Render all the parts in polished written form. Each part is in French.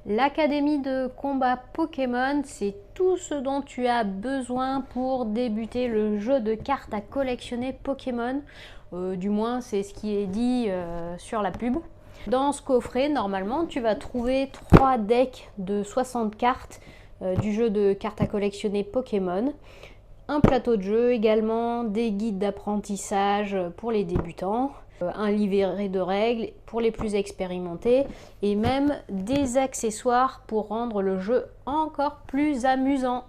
L'académie de combat Pokémon, c'est tout ce dont tu as besoin pour débuter le jeu de cartes à collectionner Pokémon. Du moins, c'est ce qui est dit sur la pub. Dans ce coffret, normalement, tu vas trouver 3 decks de 60 cartes du jeu de cartes à collectionner Pokémon. Un plateau de jeu également, des guides d'apprentissage pour les débutants, un livret de règles pour les plus expérimentés et même des accessoires pour rendre le jeu encore plus amusant.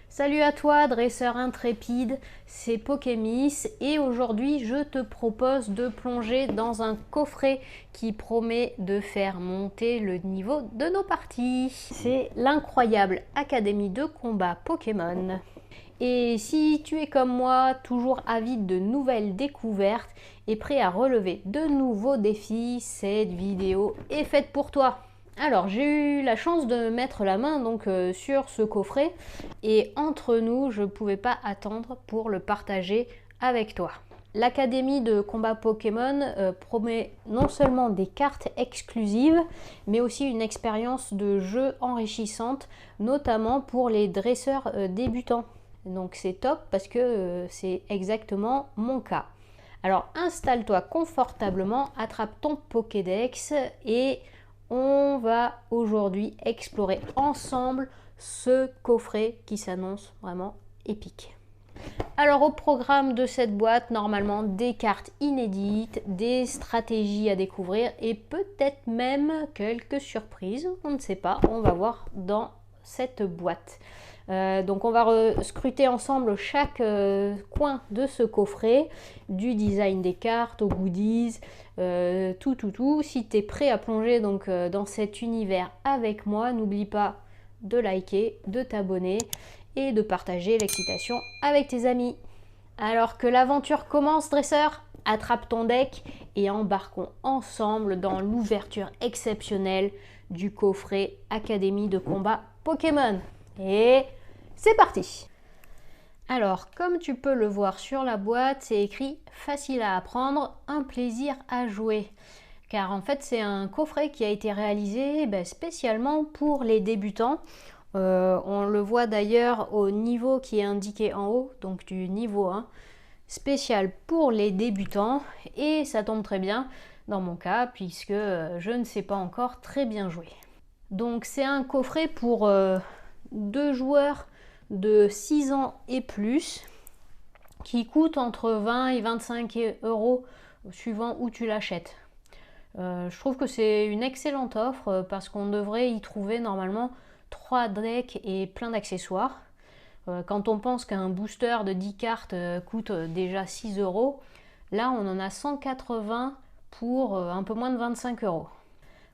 Salut à toi, dresseur intrépide, c'est Pokémis et aujourd'hui je te propose de plonger dans un coffret qui promet de faire monter le niveau de nos parties. C'est l'incroyable Académie de combat Pokémon. Et si tu es comme moi, toujours avide de nouvelles découvertes et prêt à relever de nouveaux défis, cette vidéo est faite pour toi. Alors j'ai eu la chance de mettre la main sur ce coffret et entre nous je ne pouvais pas attendre pour le partager avec toi. L'Académie de combat Pokémon promet non seulement des cartes exclusives, mais aussi une expérience de jeu enrichissante, notamment pour les dresseurs débutants. Donc c'est top parce que c'est exactement mon cas. Alors installe-toi confortablement, attrape ton Pokédex et on va aujourd'hui explorer ensemble ce coffret qui s'annonce vraiment épique. Alors au programme de cette boîte, normalement des cartes inédites, des stratégies à découvrir et peut-être même quelques surprises, on ne sait pas, on va voir dans cette boîte. Donc on va scruter ensemble chaque coin de ce coffret, du design des cartes aux goodies, tout. Si tu es prêt à plonger dans cet univers avec moi, n'oublie pas de liker, de t'abonner et de partager l'excitation avec tes amis. Alors que l'aventure commence, dresseur, attrape ton deck et embarquons ensemble dans l'ouverture exceptionnelle du coffret Académie de combat Pokémon. Et c'est parti! Alors, comme tu peux le voir sur la boîte, c'est écrit « Facile à apprendre, un plaisir à jouer ». Car en fait, c'est un coffret qui a été réalisé spécialement pour les débutants. On le voit d'ailleurs au niveau qui est indiqué en haut, donc du niveau 1, spécial pour les débutants. Et ça tombe très bien dans mon cas, puisque je ne sais pas encore très bien jouer. Donc c'est un coffret pour 2 joueurs de 6 ans et plus qui coûte entre 20 et 25 euros suivant où tu l'achètes. Je trouve que c'est une excellente offre parce qu'on devrait y trouver normalement 3 decks et plein d'accessoires. Quand on pense qu'un booster de 10 cartes coûte déjà 6 euros, là on en a 180 pour un peu moins de 25 euros.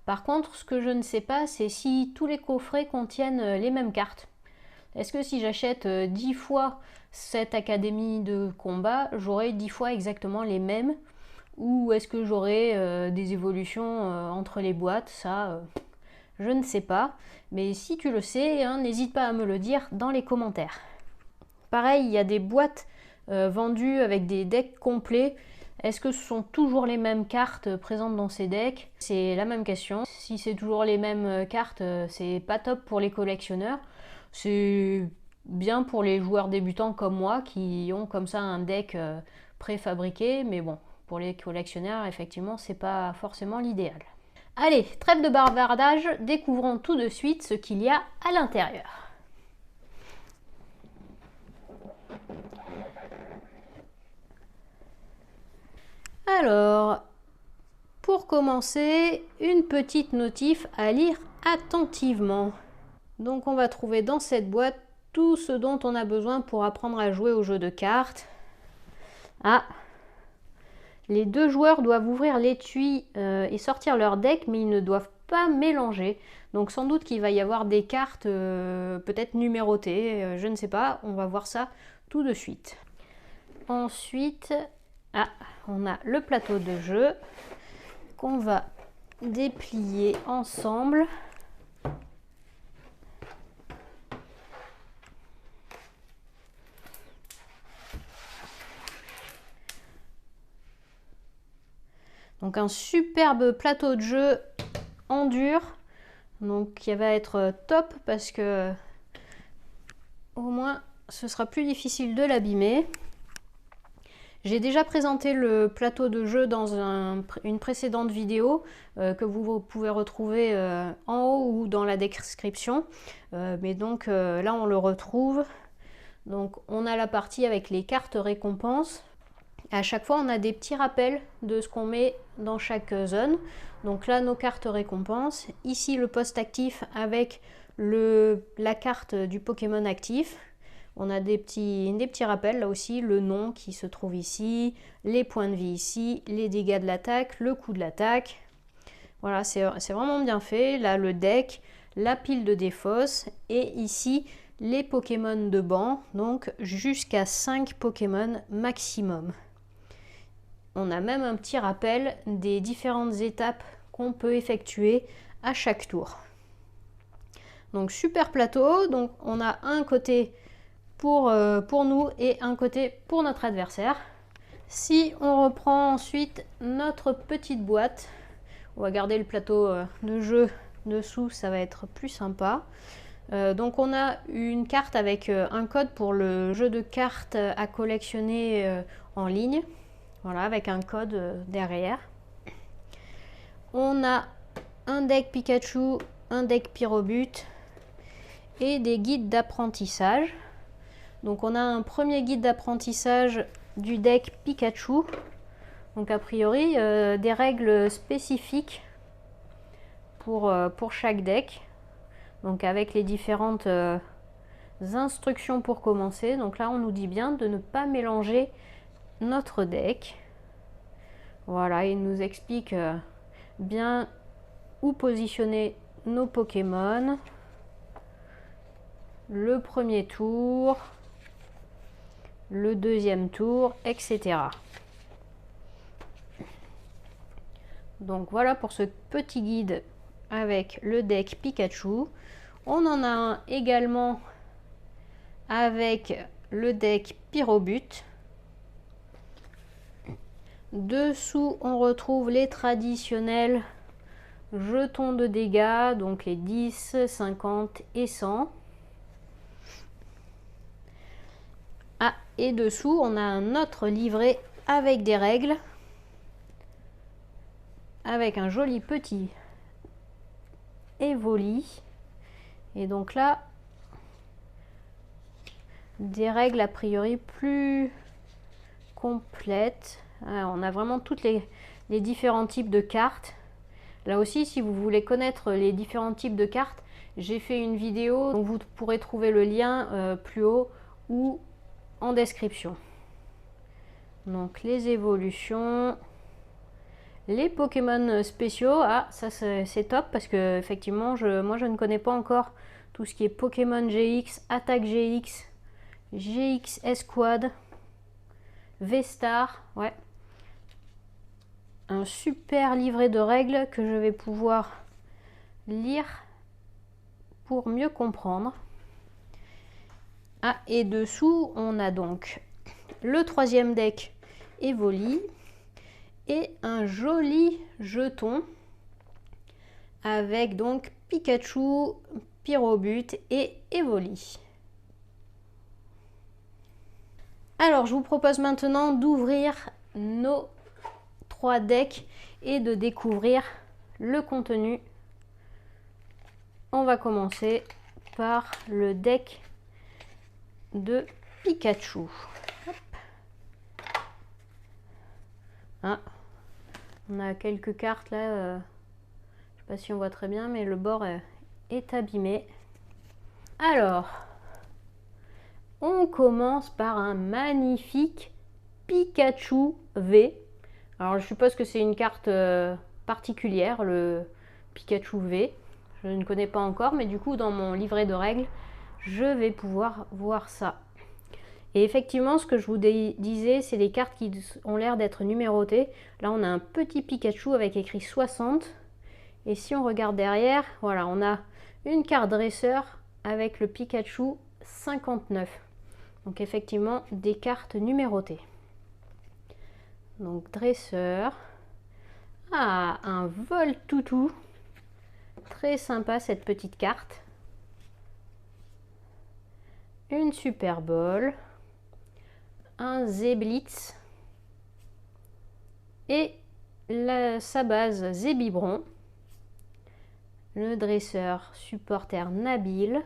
Par contre, ce que je ne sais pas, c'est si tous les coffrets contiennent les mêmes cartes. Est-ce que si j'achète 10 fois cette académie de combat, j'aurai 10 fois exactement les mêmes? Ou est-ce que j'aurai des évolutions entre les boîtes? Ça, je ne sais pas. Mais si tu le sais, n'hésite pas à me le dire dans les commentaires. Pareil, il y a des boîtes vendues avec des decks complets. Est-ce que ce sont toujours les mêmes cartes présentes dans ces decks? C'est la même question. Si c'est toujours les mêmes cartes, c'est pas top pour les collectionneurs. C'est bien pour les joueurs débutants comme moi qui ont comme ça un deck préfabriqué, mais bon, pour les collectionneurs, effectivement, c'est pas forcément l'idéal. Allez, trêve de bavardage, découvrons tout de suite ce qu'il y a à l'intérieur. Alors, pour commencer, une petite notif à lire attentivement. Donc on va trouver dans cette boîte tout ce dont on a besoin pour apprendre à jouer au jeu de cartes. Ah, les 2 joueurs doivent ouvrir l'étui et sortir leur deck, mais ils ne doivent pas mélanger. Donc sans doute qu'il va y avoir des cartes peut-être numérotées, je ne sais pas, on va voir ça tout de suite. Ensuite, on a le plateau de jeu qu'on va déplier ensemble. Donc Donc un superbe plateau de jeu en dur, donc qui va être top parce que au moins ce sera plus difficile de l'abîmer. J'ai déjà présenté le plateau de jeu dans une précédente vidéo que vous pouvez retrouver en haut ou dans la description. Mais donc là on le retrouve. Donc on a la partie avec les cartes récompenses. À chaque fois on a des petits rappels de ce qu'on met dans chaque zone. Donc là nos cartes récompenses. Ici le poste actif avec la carte du Pokémon actif. On a des petits rappels là aussi, le nom qui se trouve ici, les points de vie ici, les dégâts de l'attaque, le coût de l'attaque. Voilà, c'est vraiment bien fait. Là, le deck, la pile de défausse et ici, les Pokémon de banc, donc jusqu'à 5 Pokémon maximum. On a même un petit rappel des différentes étapes qu'on peut effectuer à chaque tour. Donc super plateau, donc on a un côté pour nous et un côté pour notre adversaire. Si on reprend ensuite notre petite boîte, on va garder le plateau de jeu dessous, ça va être plus sympa. Donc on a une carte avec un code pour le jeu de cartes à collectionner en ligne. Voilà, avec un code derrière. On a un deck Pikachu, un deck Pyrobut et des guides d'apprentissage. Donc on a un premier guide d'apprentissage du deck Pikachu. Donc a priori des règles spécifiques pour chaque deck. Donc avec les différentes instructions pour commencer. Donc là on nous dit bien de ne pas mélanger notre deck. Voilà, il nous explique bien où positionner nos Pokémon. Le premier tour, le deuxième tour, etc. Donc voilà pour ce petit guide avec le deck Pikachu. On en a un également avec le deck Pyrobut. Dessous, on retrouve les traditionnels jetons de dégâts, donc les 10, 50 et 100. Ah, et dessous, on a un autre livret avec des règles, avec un joli petit Evoli. Et donc là, des règles a priori plus complètes. Ah, on a vraiment toutes les différents types de cartes. Là aussi, si vous voulez connaître les différents types de cartes, j'ai fait une vidéo, donc vous pourrez trouver le lien plus haut ou en description. Donc les évolutions, les Pokémon spéciaux, ah ça c'est top parce que effectivement moi je ne connais pas encore tout ce qui est Pokémon GX, Attaque GX, GX Esquad, V-Star, ouais. Un super livret de règles que je vais pouvoir lire pour mieux comprendre. Ah, et dessous, on a donc le troisième deck Evoli et un joli jeton avec donc Pikachu, Pyrobut et Evoli. Alors, je vous propose maintenant d'ouvrir nos 3 decks et de découvrir le contenu. On va commencer par le deck de Pikachu. Hop. Ah, on a quelques cartes là, je sais pas si on voit très bien, mais le bord est abîmé. Alors, on commence par un magnifique Pikachu V. Alors je suppose que c'est une carte particulière, le Pikachu V. Je ne connais pas encore, mais du coup dans mon livret de règles, je vais pouvoir voir ça. Et effectivement, ce que je vous disais, c'est des cartes qui ont l'air d'être numérotées. Là, on a un petit Pikachu avec écrit 60. Et si on regarde derrière, voilà, on a une carte dresseur avec le Pikachu 59. Donc effectivement, des cartes numérotées. Donc dresseur. Ah, un vol toutou. Très sympa cette petite carte. Une super bowl. Un Zeblitz. Et sa base Zébibron. Le dresseur supporter Nabil.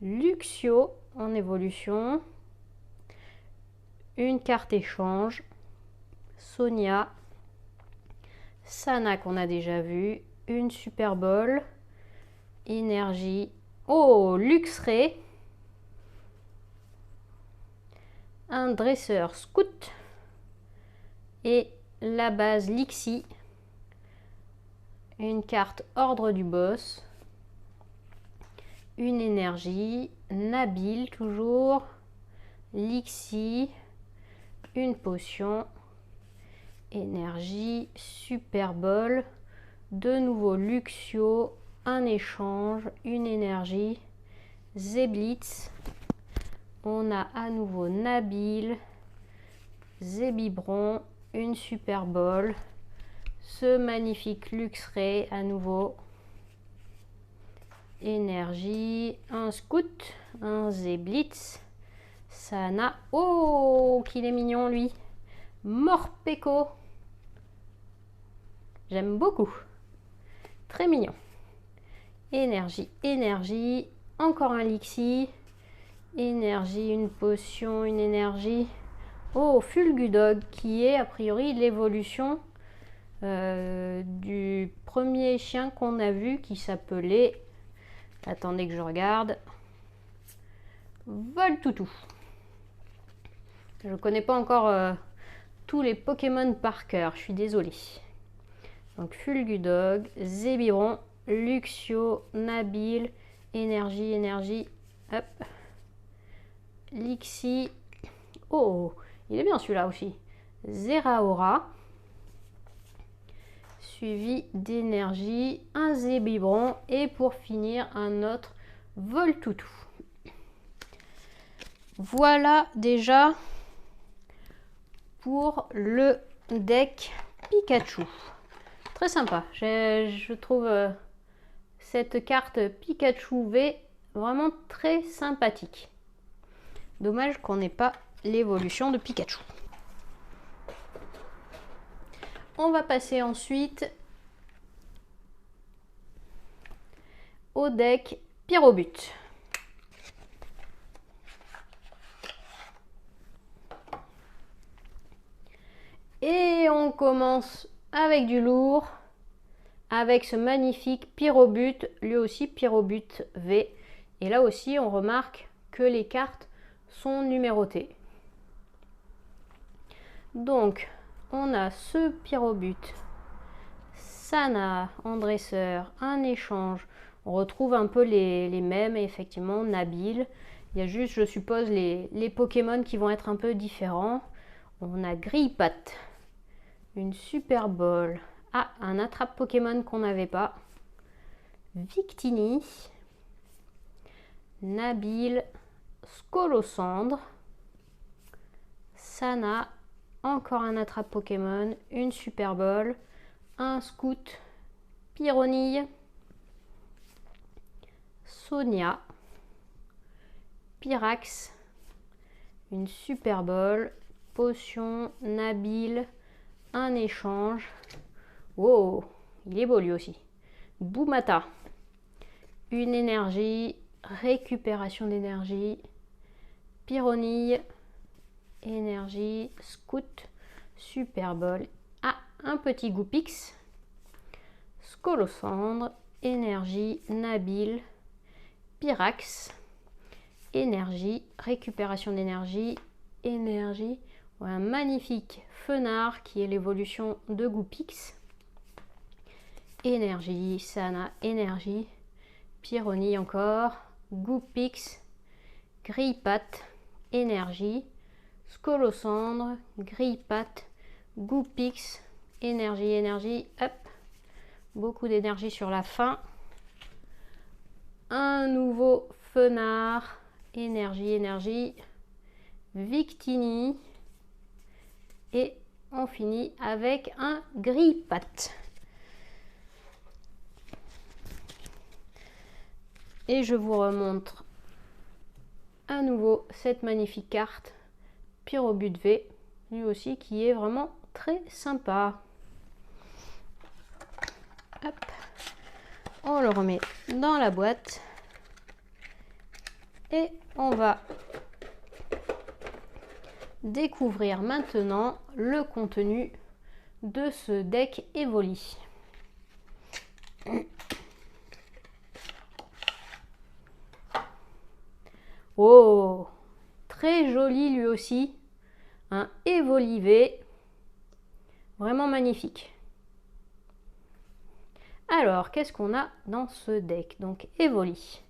Luxio en évolution. Une carte échange. Sonia. Sana qu'on a déjà vu. Une super bowl. Énergie. Oh, Luxray. Un dresseur scout. Et la base Lixie. Une carte ordre du boss. Une énergie. Nabil toujours. Lixie. Une potion. Énergie. Super bowl. De nouveau Luxio. Un échange. Une énergie. Zeblitz. On a à nouveau Nabil. Zébibron. Une super bowl. Ce magnifique Luxray à nouveau. Énergie. Un scout. Un Zeblitz. Sana. Oh, qu'il est mignon lui. Morpeko. J'aime beaucoup. Très mignon. Énergie, énergie. Encore un Lixie. Énergie, une potion, une énergie. Oh, Fulgudog, qui est a priori l'évolution du premier chien qu'on a vu qui s'appelait... Attendez que je regarde. Voltoutou. Je ne connais pas encore tous les Pokémon par cœur, je suis désolée. Donc Fulgudog, Zébibron, Luxio, Nabil, énergie, énergie, hop. Lixie. Oh, il est bien celui-là aussi. Zeraora. Suivi d'énergie, un Zébibron et pour finir un autre Voltoutou. Voilà déjà pour le deck Pikachu. Très sympa. Je trouve cette carte Pikachu V vraiment très sympathique. Dommage qu'on n'ait pas l'évolution de Pikachu. On va passer ensuite au deck Pyrobut. Et on commence avec du lourd, avec ce magnifique Pyrobut, lui aussi Pyrobut V. Et là aussi, on remarque que les cartes sont numérotées. Donc, on a ce Pyrobut, Sana en dresseur, un échange. On retrouve un peu les mêmes, effectivement, Nabil. Il y a juste, je suppose, les Pokémon qui vont être un peu différents. On a Grillpat, une super bowl. Ah, un attrape Pokémon qu'on n'avait pas. Victini, Nabil, Scolosandre, Sana, encore un attrape Pokémon, une super bowl, un scout, Pyronille, Sonia, Pyrax, une super bowl, potion, Nabil, un échange. Wow, il est beau lui aussi. Boumata, une énergie, récupération d'énergie, Pyronille, énergie, scout, super bowl. Ah, un petit Goupix, Scolosandre, énergie, Nabil, Pyrax, énergie, récupération d'énergie, énergie. Un magnifique Fenard qui est l'évolution de Goupix. Énergie, Sana, énergie, Pyronille encore, Goupix, Grillpat, énergie, Scolosandre, Grillpat, Goupix, énergie, énergie, hop, beaucoup d'énergie sur la fin. Un nouveau Fenard, énergie, énergie, Victini et on finit avec un grille-patte. Et je vous remontre à nouveau cette magnifique carte Pyrobut V, lui aussi qui est vraiment très sympa. Hop. On le remet dans la boîte et on va découvrir maintenant le contenu de ce deck Evoli. Oh, très joli lui aussi, un Evoli V, vraiment magnifique. Alors, qu'est-ce qu'on a dans ce deck? Donc, Evoli,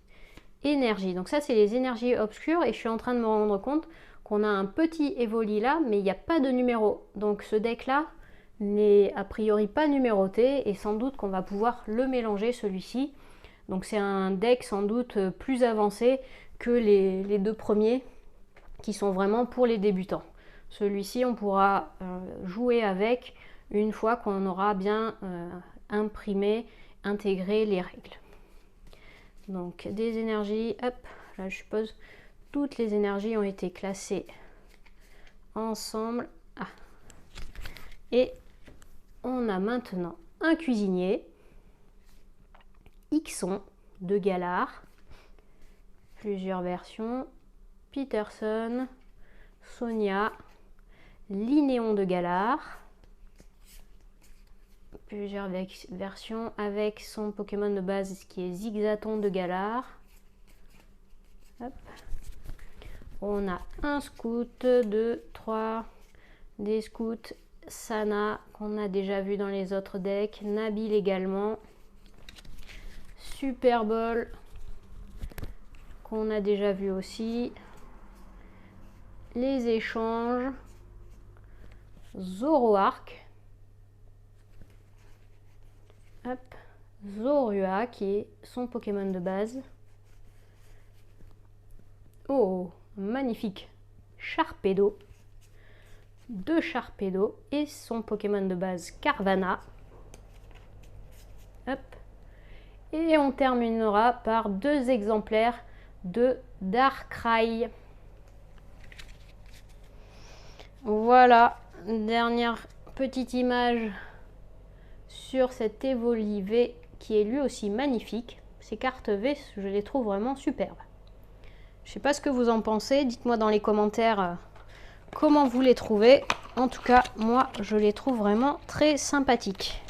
énergie. Donc ça, c'est les énergies obscures et je suis en train de me rendre compte qu'on a un petit Evoli là, mais il n'y a pas de numéro. Donc ce deck-là n'est a priori pas numéroté et sans doute qu'on va pouvoir le mélanger, celui-ci. Donc c'est un deck sans doute plus avancé que les deux premiers qui sont vraiment pour les débutants. Celui-ci, on pourra jouer avec une fois qu'on aura bien imprimé, intégré les règles. Donc des énergies, hop, là je suppose toutes les énergies ont été classées ensemble. Ah. Et on a maintenant un cuisinier, Ixon de Galar, plusieurs versions, Peterson, Sonia, Linéon de Galar, plusieurs versions avec son Pokémon de base qui est Zigzaton de Galar. Hop. On a un scout, 2, 3, des scouts Sana qu'on a déjà vu dans les autres decks, Nabil également, Super Ball qu'on a déjà vu aussi, les échanges, Zoroark, hop, Zorua qui est son Pokémon de base. Oh, magnifique Sharpedo, 2 Sharpedo et son Pokémon de base Carvana. Hop. Et on terminera par 2 exemplaires de Darkrai. Voilà, dernière petite image sur cet Evoli V qui est lui aussi magnifique. Ces cartes V, je les trouve vraiment superbes. Je ne sais pas ce que vous en pensez, dites-moi dans les commentaires comment vous les trouvez. En tout cas, moi, je les trouve vraiment très sympathiques.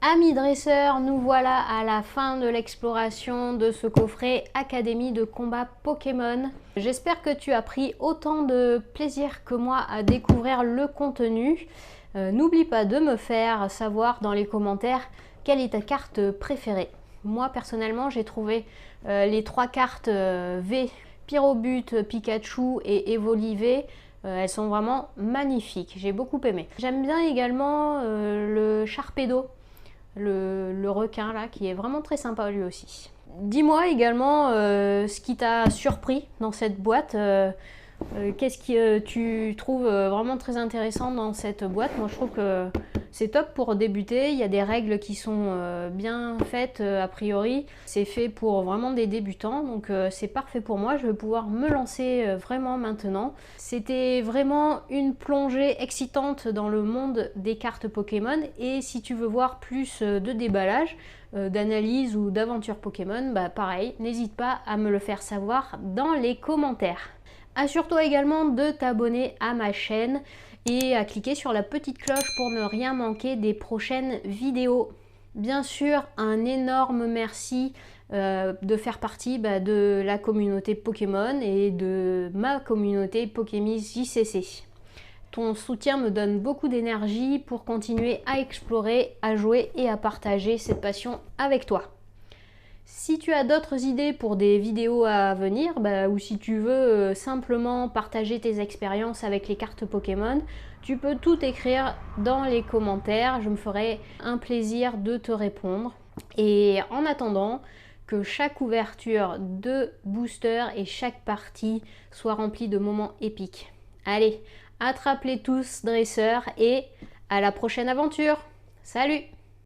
Amis dresseurs, nous voilà à la fin de l'exploration de ce coffret Académie de combat Pokémon. J'espère que tu as pris autant de plaisir que moi à découvrir le contenu. N'oublie pas de me faire savoir dans les commentaires quelle est ta carte préférée. Moi, personnellement, j'ai trouvé les 3 cartes V, Pyrobut, Pikachu et Evoli V. Elles sont vraiment magnifiques, j'ai beaucoup aimé. J'aime bien également le Sharpedo, le requin là, qui est vraiment très sympa lui aussi. Dis-moi également ce qui t'a surpris dans cette boîte. Qu'est-ce que tu trouves vraiment très intéressant dans cette boîte? Moi je trouve que c'est top pour débuter, il y a des règles qui sont bien faites a priori, c'est fait pour vraiment des débutants, donc c'est parfait pour moi, je vais pouvoir me lancer vraiment maintenant. C'était vraiment une plongée excitante dans le monde des cartes Pokémon, et si tu veux voir plus de déballage, d'analyse ou d'aventure Pokémon, bah pareil, n'hésite pas à me le faire savoir dans les commentaires. Assure-toi également de t'abonner à ma chaîne et à cliquer sur la petite cloche pour ne rien manquer des prochaines vidéos. Bien sûr, un énorme merci de faire partie de la communauté Pokémon et de ma communauté Pokémis JCC. Ton soutien me donne beaucoup d'énergie pour continuer à explorer, à jouer et à partager cette passion avec toi. Si tu as d'autres idées pour des vidéos à venir, ou si tu veux simplement partager tes expériences avec les cartes Pokémon, tu peux tout écrire dans les commentaires, je me ferai un plaisir de te répondre. Et en attendant que chaque ouverture de booster et chaque partie soit remplie de moments épiques. Allez, attrape-les tous dresseurs et à la prochaine aventure. Salut!